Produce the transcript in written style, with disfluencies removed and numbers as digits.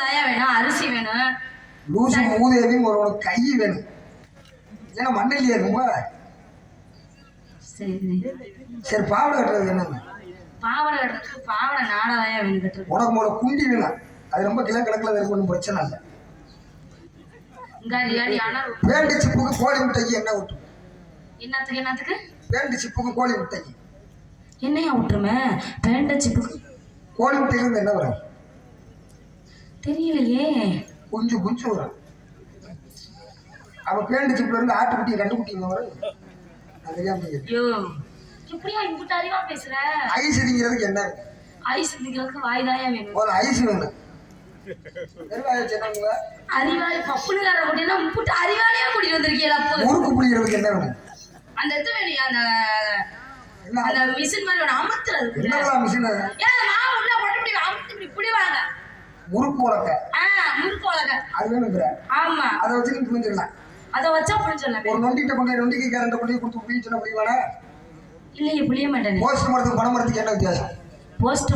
வேணும், அரிசி வேணும், லூசு மூதேவி ஒரு கை வேணும். ஏன்னா மண்ணல்லையே ரொம்ப. சரி சரி பாவடை கட்டுறது என்ன? பாவடை கட்டுறதுக்கு பாவடை நாடாதான் வேணும் கட்டுறது. உனக்கு முதல்ல குண்டி வேணும். அது ரொம்ப கிழக்கிழக்கில் இருக்கு, ஒன்றும் பிரச்சனை இல்லை. பேண்டு சிப்புக்கு கோழி முட்டைக்கு என்ன விட்டு? என்னத்துக்கு பேண்டு சிப்புக்கு கோழி முட்டைக்கு என்னையா விட்டுருமே? பேண்ட சிப்புக்கு கோழி முட்டையிலிருந்து என்ன வரும் தெரியலையே. குஞ்சு வரும். அவன் பேண்டு சிப்புல இருந்து ஆட்டுக்குட்டி கண்டுக்குட்டிங்க வரும். எப்படியா இங்கிட்ட அறிவா பேசுற? ஐஸ் திங்கிறதுக்கு என்ன? ஐஸ் திங்கிறதுக்கு வாய்தாயா வேணும். ஒரு ஐஸ் வேணும். அறிவாளி பப்புனுக்கார கூட்டினா முட்டு அறிவாளியா கூட்டிட்டு வந்திருக்கீங்களா? முறுக்கு புளிக்கிறதுக்கு என்ன வேணும்? அந்த இது வேணும், அந்த மிஷின் மாதிரி ஒன்று அமர்த்துறது. என்னங்களா மிஷின்? ஏன்னா மாவு உள்ள போட்டு இப்படி அமர்த்தி இப்படி புடிவாங்க. முறுக்கு உலக்க. முறுக்கு உலக்க. அது வேணுங்கிற. ஆமா. அதை வச்சு நீ புரிஞ்சிடலாம். அதை வச்சா புரிஞ்சிடலாம். ஒரு நொண்டிட்ட கொண்டு நொண்டிக்கு கரண்ட கொண்டு கொடுத்து புளிச்சுனா புளிவானா? இல்லையே புளிய மாட்டேன். போஸ்ட் மரத்துக்கு பணம் மரத்துக்கு என்ன வித்தியாசம்? போஸ்ட்